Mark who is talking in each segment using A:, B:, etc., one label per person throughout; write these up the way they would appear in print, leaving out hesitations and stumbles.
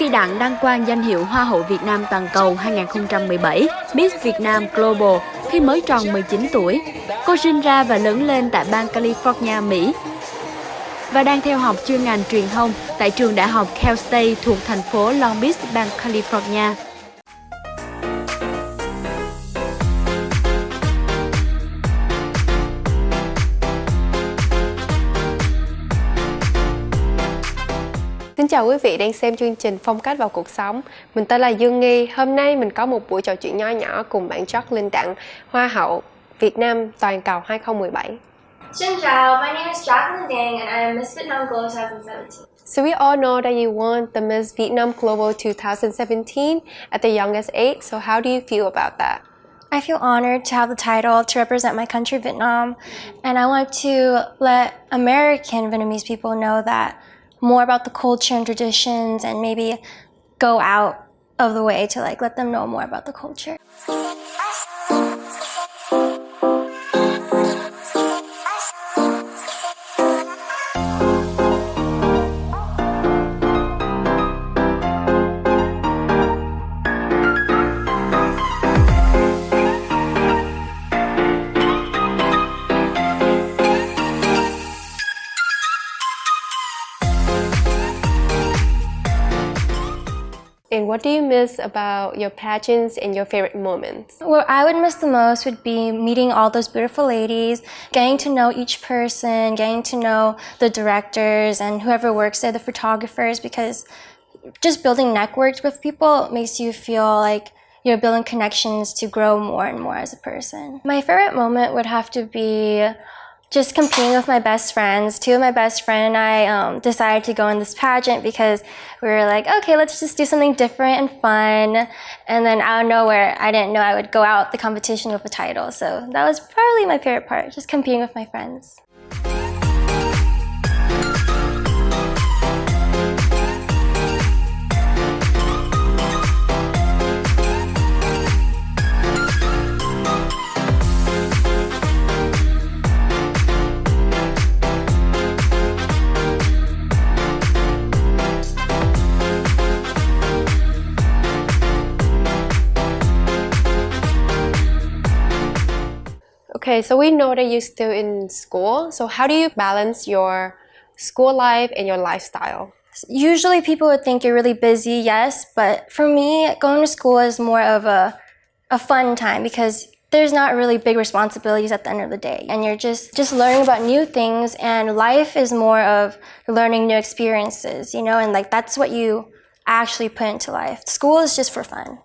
A: MC Đặng đăng quang danh hiệu Hoa hậu Việt Nam toàn cầu 2017, Miss Việt Nam Global khi mới tròn 19 tuổi. Cô sinh ra và lớn lên tại bang California, Mỹ và đang theo học chuyên ngành truyền thông tại trường đại học Cal State thuộc thành phố Long Beach, bang California.
B: Xin chào quý vị đang xem chương trình Phong cách và cuộc sống. Mình tên là Dương Nghi. Hôm nay mình có một buổi trò chuyện nho nhỏ cùng bạn JACQUELINE tặng Hoa hậu Việt Nam toàn cầu 2017.
C: Xin chào, my name is JACQUELINE Dang and I am Miss Vietnam Global 2017.
B: So we all know that you won the Miss Vietnam Global 2017 at the youngest age. So how do you feel about that?
C: I feel honored to have the title to represent my country, Vietnam, and I want to let American Vietnamese people know that more about the culture and traditions and maybe go out of the way to let them know more about the culture.
B: And what do you miss about your pageants and your favorite moments?
C: What I would miss the most would be meeting all those beautiful ladies, getting to know each person, getting to know the directors and whoever works there, the photographers, because just building networks with people makes you feel like you're building connections to grow more and more as a person. My favorite moment would have to be just competing with my best friends. Two of my best friends and I decided to go in this pageant because we were like, okay, let's just do something different and fun. And then out of nowhere, I didn't know I would go out the competition with a title. So that was probably my favorite part, just competing with my friends.
B: Okay, so we know that you're still in school. So how do you balance your school life and your lifestyle?
C: Usually people would think you're really busy, yes, but for me, going to school is more of a fun time because there's not really big responsibilities at the end of the day. And you're just learning about new things, and life is more of learning new experiences, you know, and that's what you actually put into life. School is just for fun.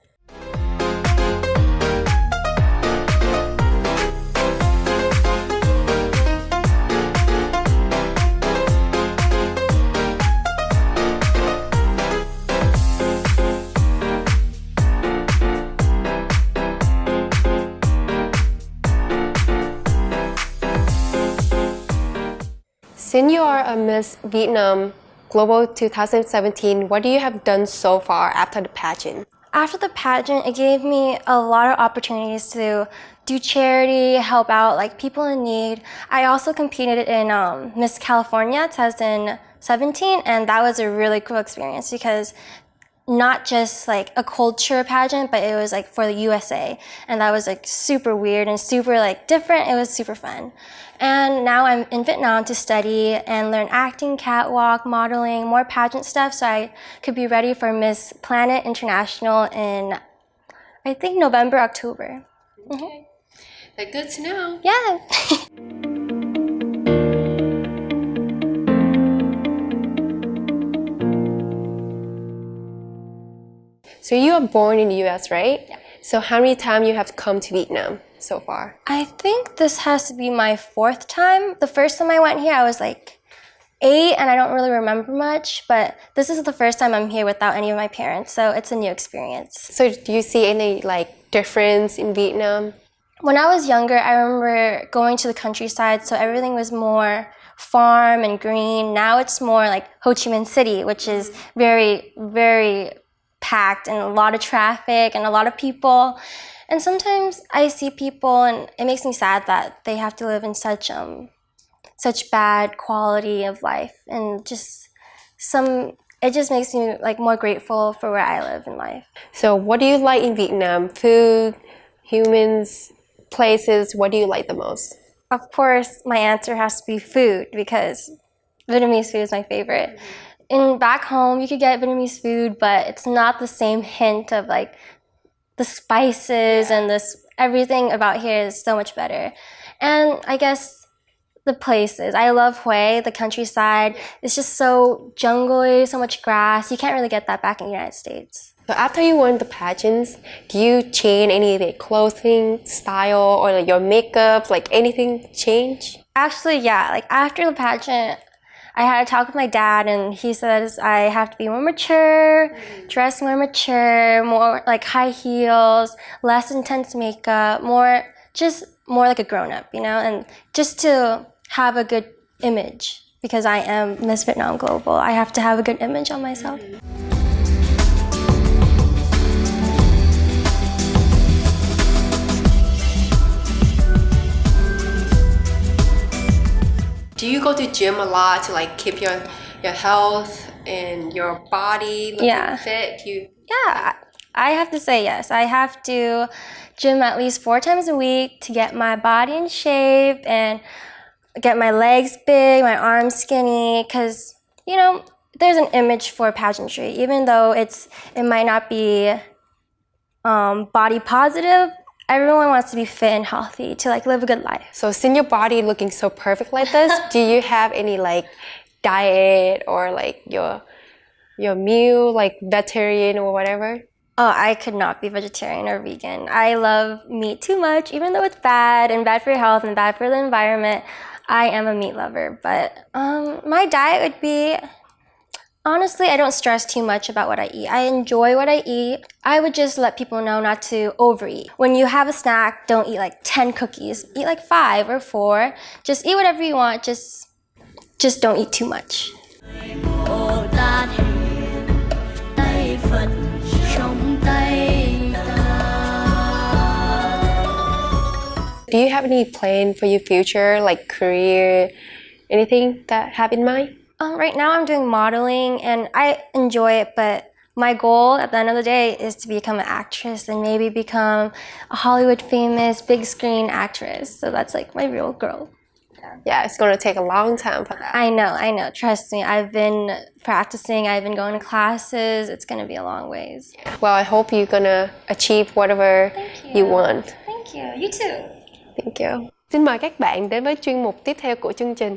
B: Since you are a Miss Vietnam Global 2017, what do you have done so far after the pageant?
C: After the pageant, it gave me a lot of opportunities to do charity, help out people in need. I also competed in Miss California 2017, and that was a really cool experience because not just a culture pageant, but it was for the USA, and that was super weird and super different. It was super fun. And now I'm in Vietnam to study and learn acting, catwalk, modeling, more pageant stuff, so I could be ready for Miss Planet International in, I think, November, October.
B: Okay. That's good to know.
C: Yeah.
B: So you are born in the US, right? Yeah. So how many times you have come to Vietnam so far?
C: I think this has to be my 4th time. The first time I went here, I was 8 and I don't really remember much, but this is the first time I'm here without any of my parents, so it's a new experience.
B: So do you see any difference in Vietnam?
C: When I was younger, I remember going to the countryside, so everything was more farm and green. Now it's more like Ho Chi Minh City, which is very, very packed and a lot of traffic and a lot of people. And sometimes I see people and it makes me sad that they have to live in such bad quality of life, and just some it just makes me like more grateful for where I live in life.
B: So what do you like in Vietnam? Food, humans, places, what do you like the most?
C: Of course, my answer has to be food because Vietnamese food is my favorite. In back home, you could get Vietnamese food, but it's not the same hint of like the spices and this everything about here is so much better. And I guess the places. I love Hue, the countryside. It's just so jungly, so much grass. You can't really get that back in the United States.
B: So after you won the pageants, do you change any of the clothing style or like your makeup, like anything change?
C: Actually, yeah, like after the pageant, I had a talk with my dad and he says I have to be more mature, dress more mature, more like high heels, less intense makeup, more like a grown-up, you know, and just to have a good image because I am Miss Vietnam Global. I have to have a good image on myself.
B: Do you go to gym a lot to like keep your health and your body looking fit?
C: Yeah, I have to say yes. I have to gym at least 4 times a week to get my body in shape and get my legs big, my arms skinny, because, you know, there's an image for pageantry. Even though it might not be body positive, everyone wants to be fit and healthy to like live a good life.
B: So since your body looking so perfect like this, do you have any like diet or like your meal, like vegetarian or whatever?
C: Oh, I could not be vegetarian or vegan. I love meat too much, even though it's bad and bad for your health and bad for the environment. I am a meat lover, but my diet would be, honestly, I don't stress too much about what I eat. I enjoy what I eat. I would just let people know not to overeat. When you have a snack, don't eat like 10 cookies. Eat like 5 or 4. Just eat whatever you want. Just don't eat too much.
B: Do you have any plan for your future, like career, anything that have in mind?
C: Right now I'm doing modeling and I enjoy it, but my goal at the end of the day is to become an actress and maybe become a Hollywood famous big screen actress. So that's like my real goal.
B: Yeah, it's gonna take a long time for that.
C: I know. Trust me. I've been practicing. I've been going to classes. It's gonna be a long ways.
B: Well, I hope you're gonna achieve whatever you want.
C: Thank you. You too.
B: Thank you. Xin mời các bạn đến với chuyên mục tiếp theo của chương trình.